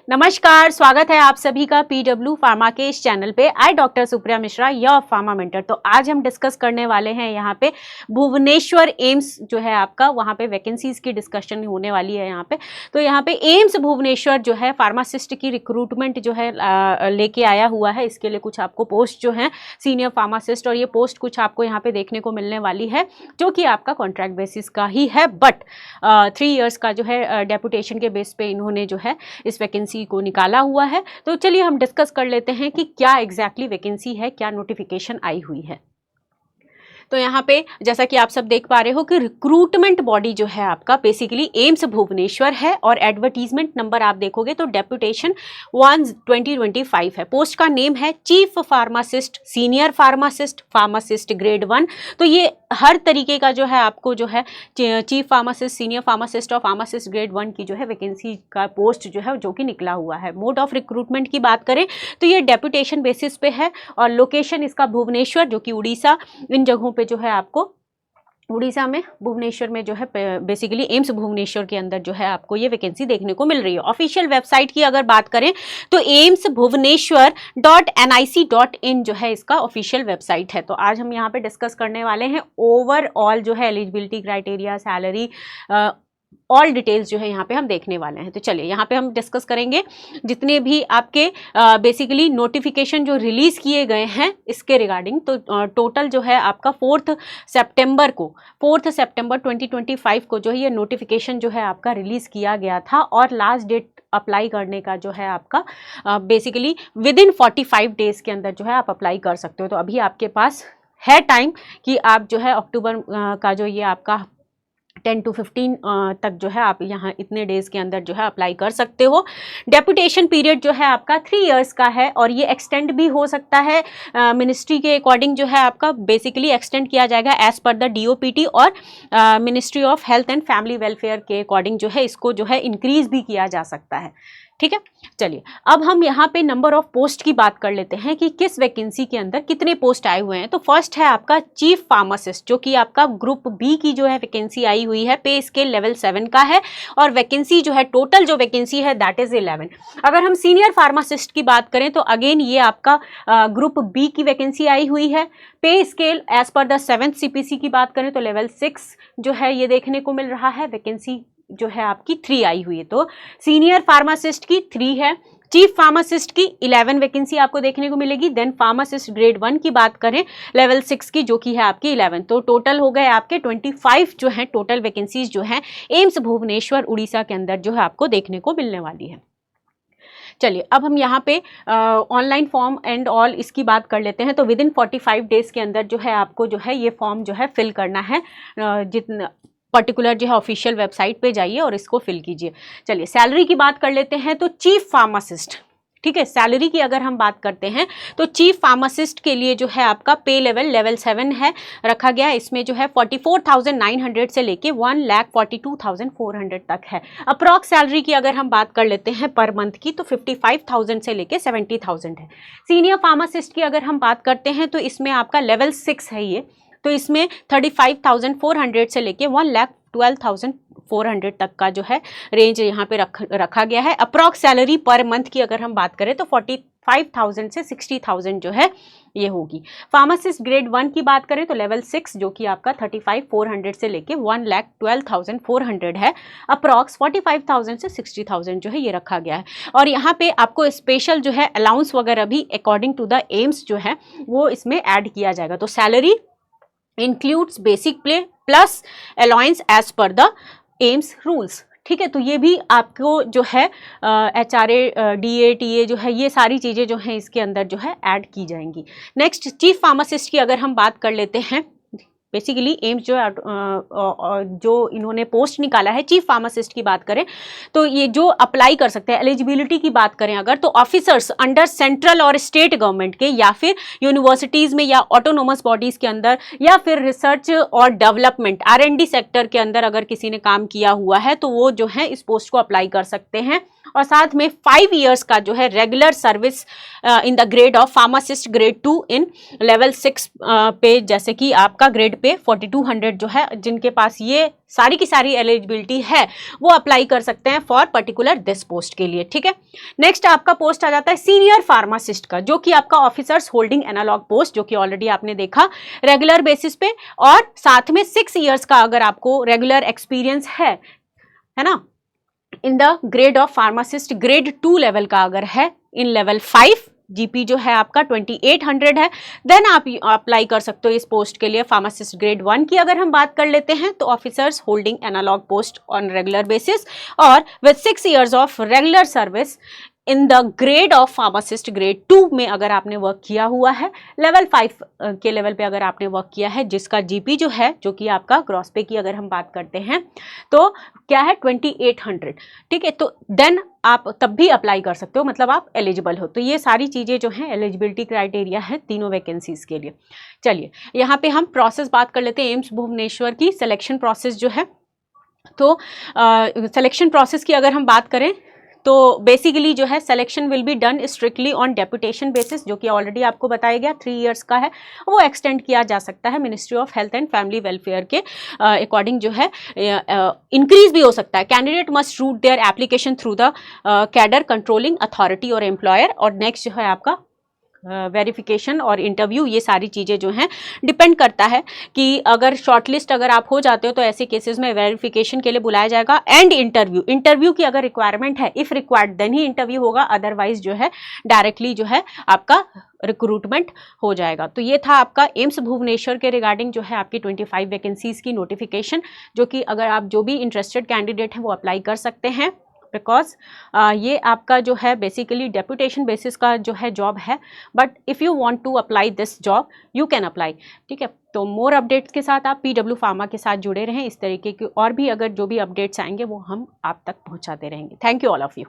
नमस्कार, स्वागत है आप सभी का पीडब्ल्यू फार्मा के इस चैनल पे। I doctor Supriya Mishra, your pharma mentor. तो आज हम डिस्कस करने वाले हैं यहाँ पे भुवनेश्वर एम्स जो है आपका, वहाँ पे वैकेंसीज की डिस्कशन होने वाली है यहाँ पे। तो यहाँ पे एम्स भुवनेश्वर जो है फार्मासिस्ट की रिक्रूटमेंट जो है लेके आया हुआ है। इसके लिए कुछ आपको पोस्ट जो है सीनियर फार्मासिस्ट, और ये पोस्ट कुछ आपको यहाँ पे देखने को मिलने वाली है जो कि आपका कॉन्ट्रैक्ट बेसिस का ही है, बट 3 ईयर्स का जो है डेपुटेशन के बेस पे इन्होंने जो है इस वैकेंसी को निकाला हुआ है। तो चलिए हम डिस्कस कर लेते हैं कि क्या एग्जैक्टली वैकेंसी है, क्या नोटिफिकेशन आई हुई है। तो यहाँ पे जैसा कि आप सब देख पा रहे हो कि रिक्रूटमेंट बॉडी जो है आपका बेसिकली एम्स भुवनेश्वर है, और एडवर्टीजमेंट नंबर आप देखोगे तो डेपुटेशन 1/2025 है। पोस्ट का नेम है chief pharmacist, senior pharmacist, pharmacist grade 1। तो ये हर तरीके का जो है आपको जो है चीफ फार्मासिस्ट, सीनियर फार्मासिस्ट और फार्मासिस्ट ग्रेड 1 की जो है वैकेंसी का पोस्ट जो है जो कि निकला हुआ है। मोड ऑफ रिक्रूटमेंट की बात करें तो ये डेपुटेशन बेसिस पे है, और लोकेशन इसका भुवनेश्वर जो कि उड़ीसा, इन जगहों पे जो है आपको उड़ीसा में भुवनेश्वर में जो है बेसिकली एम्स भुवनेश्वर के अंदर जो है आपको ये वैकेंसी देखने को मिल रही है। ऑफिशियल वेबसाइट की अगर बात करें तो amsbhuvaneswar.nic.in जो है इसका ऑफिशियल वेबसाइट है। तो आज हम यहाँ पे डिस्कस करने वाले हैं ओवरऑल जो है eligibility criteria, salary, all details जो है यहाँ पे हम देखने वाले हैं। तो चलिए यहाँ पे हम डिस्कस करेंगे जितने भी आपके बेसिकली नोटिफिकेशन जो रिलीज किए गए हैं इसके रिगार्डिंग। तो टोटल जो है आपका 4 सितंबर 2025 को जो है ये नोटिफिकेशन जो है आपका रिलीज किया गया था, और लास्ट डेट अप्लाई करने का जो है आपका बेसिकली विद इन 45 डेज के अंदर जो है आप अप्लाई कर सकते हो। तो अभी आपके पास है टाइम कि आप जो है अक्टूबर का जो ये आपका 10 to 15 तक जो है आप यहाँ इतने डेज के अंदर जो है अप्लाई कर सकते हो। डेपुटेशन पीरियड जो है आपका 3 इयर्स का है, और ये एक्सटेंड भी हो सकता है मिनिस्ट्री के अकॉर्डिंग जो है आपका बेसिकली एक्सटेंड किया जाएगा एज पर द DOPT, और ministry of health and family welfare के अकॉर्डिंग जो है इसको जो है इंक्रीज भी किया जा सकता है। ठीक है, चलिए अब हम यहाँ पे नंबर ऑफ पोस्ट की बात कर लेते हैं कि किस वैकेंसी के अंदर कितने पोस्ट आए हुए हैं। तो फर्स्ट है आपका चीफ फार्मासिस्ट, जो कि आपका ग्रुप बी की जो है वैकेंसी आई हुई है। पे स्केल लेवल 7 का है, और वैकेंसी जो है टोटल जो वैकेंसी है दैट इज 11। अगर हम सीनियर फार्मासिस्ट की बात करें तो अगेन ये आपका ग्रुप बी की वैकेंसी आई हुई है। Pay scale as per the 7th CPC की बात करें तो लेवल 6 जो है ये देखने को मिल रहा है। वैकेंसी जो है आपकी 3 आई हुई है। तो सीनियर फार्मासिस्ट की 3 है, चीफ फार्मासिस्ट की 11 वैकेंसी आपको देखने को मिलेगी। देन फार्मासिस्ट ग्रेड 1 की बात करें लेवल 6 की, जो कि है आपकी 11। तो टोटल हो गए आपके 25 जो है टोटल वैकेंसीज जो है एम्स भुवनेश्वर उड़ीसा के अंदर जो है आपको देखने को मिलने वाली है। चलिए अब हम यहाँ पे ऑनलाइन फॉर्म एंड ऑल इसकी बात कर लेते हैं। तो विद इन 45 डेज के अंदर जो है आपको जो है ये फॉर्म जो है फिल करना है। जितना पर्टिकुलर जो है ऑफिशियल वेबसाइट पे जाइए और इसको फिल कीजिए। चलिए सैलरी की बात कर लेते हैं। तो चीफ फार्मासिस्ट, ठीक है, सैलरी की अगर हम बात करते हैं तो चीफ फार्मासिस्ट के लिए जो है आपका पे लेवल 7 है रखा गया। इसमें जो है 44,900 से लेके 1,42,400 तक है। अप्रॉक्स सैलरी की अगर हम बात कर लेते हैं पर मंथ की तो 55,000 से लेके 70,000 है। सीनियर फार्मासिस्ट की अगर हम बात करते हैं तो इसमें आपका लेवल 6 है ये, तो इसमें 35,400 से लेके 1,12,400 तक का जो है रेंज यहाँ पे रखा गया है। अप्रॉक्स सैलरी पर मंथ की अगर हम बात करें तो 45,000 से 60,000 जो है ये होगी। फार्मासिस्ट ग्रेड 1 की बात करें तो लेवल 6 जो कि आपका 35,400 से लेके 1,12,400 है। अप्रॉक्स 45,000 से 60,000 जो है ये रखा गया है। और यहाँ पे आपको स्पेशल जो है अलाउंस वगैरह भी अकॉर्डिंग टू द एम्स जो है वो इसमें ऐड किया जाएगा। तो salary includes basic pay plus allowance as per the AIIMS rules. ठीक है, तो ये भी आपको जो है HRA, DA, TA जो है ये सारी चीज़ें जो हैं इसके अंदर जो है ऐड की जाएंगी। नेक्स्ट चीफ फार्मासिस्ट की अगर हम बात कर लेते हैं। बेसिकली एम्स जो इन्होंने पोस्ट निकाला है चीफ फार्मासिस्ट की बात करें तो ये जो अप्लाई कर सकते हैं, एलिजिबिलिटी की बात करें अगर तो ऑफिसर्स अंडर सेंट्रल और स्टेट गवर्नमेंट के, या फिर यूनिवर्सिटीज़ में या ऑटोनोमस बॉडीज़ के अंदर, या फिर रिसर्च और डेवलपमेंट R&D सेक्टर के अंदर अगर किसी ने काम किया हुआ है तो वो जो है इस पोस्ट को अप्लाई कर सकते हैं। और साथ में 5 ईयर्स का जो है regular service in the grade of pharmacist grade 2 in level 6 पे, जैसे कि आपका ग्रेड पे 4200 जो है, जिनके पास ये सारी की सारी एलिजिबिलिटी है वो अप्लाई कर सकते हैं फॉर पर्टिकुलर दिस पोस्ट के लिए। ठीक है, नेक्स्ट आपका पोस्ट आ जाता है सीनियर फार्मासिस्ट का, जो कि आपका ऑफिसर्स होल्डिंग एनालॉग पोस्ट, जो कि ऑलरेडी आपने देखा रेगुलर बेसिस पे, और साथ में 6 ईयर्स का अगर आपको रेगुलर एक्सपीरियंस है ना, इन the grade of pharmacist grade 2 level का अगर है, इन लेवल 5 जीपी जो है आपका 2800 है, देन आप अप्लाई कर सकते हो इस पोस्ट के लिए। फार्मासिस्ट ग्रेड 1 की अगर हम बात कर लेते हैं तो officers holding analogous post on regular basis और with 6 years of regular service in the grade of pharmacist grade 2 में अगर आपने वर्क किया हुआ है, लेवल 5 के लेवल पे अगर आपने वर्क किया है, जिसका जीपी जो है, जो कि आपका ग्रॉस पे की अगर हम बात करते हैं तो क्या है 2800। ठीक है, तो देन आप तब भी अप्लाई कर सकते हो, मतलब आप एलिजिबल हो। तो ये सारी चीज़ें जो हैं एलिजिबिलिटी क्राइटेरिया है तीनों वैकेंसीज के लिए। चलिए यहाँ पे हम प्रोसेस बात कर लेते हैं एम्स भुवनेश्वर की सिलेक्शन प्रोसेस जो है। तो सिलेक्शन प्रोसेस की अगर हम बात करें तो बेसिकली जो है selection will be done strictly on deputation basis, जो कि ऑलरेडी आपको बताया गया 3 ईयर्स का है, वो एक्सटेंड किया जा सकता है ministry of health and family welfare के अकॉर्डिंग जो है इंक्रीज भी हो सकता है। Candidate must route their application through the cadre controlling authority और एम्प्लॉयर, और नेक्स्ट जो है आपका वेरिफिकेशन और इंटरव्यू, ये सारी चीज़ें जो हैं डिपेंड करता है कि अगर शॉर्टलिस्ट अगर आप हो जाते हो तो ऐसे केसेस में वेरिफिकेशन के लिए बुलाया जाएगा, एंड इंटरव्यू की अगर रिक्वायरमेंट है, इफ़ रिक्वायर्ड देन ही इंटरव्यू होगा, अदरवाइज जो है डायरेक्टली जो है आपका रिक्रूटमेंट हो जाएगा। तो ये था आपका एम्स भुवनेश्वर के रिगार्डिंग जो है आपकी 25 वैकेंसीज की नोटिफिकेशन, जो कि अगर आप जो भी इंटरेस्टेड कैंडिडेट हैं वो अप्लाई कर सकते हैं, बिकॉज ये आपका जो है बेसिकली डेपुटेशन बेसिस का जो है जॉब है, but if you want to apply this job you can apply. ठीक है, तो मोर अपडेट्स के साथ आप PW फार्मा के साथ जुड़े रहें। इस तरीके की और भी अगर जो भी अपडेट्स आएंगे वो हम आप तक पहुंचाते रहेंगे। Thank you all of you.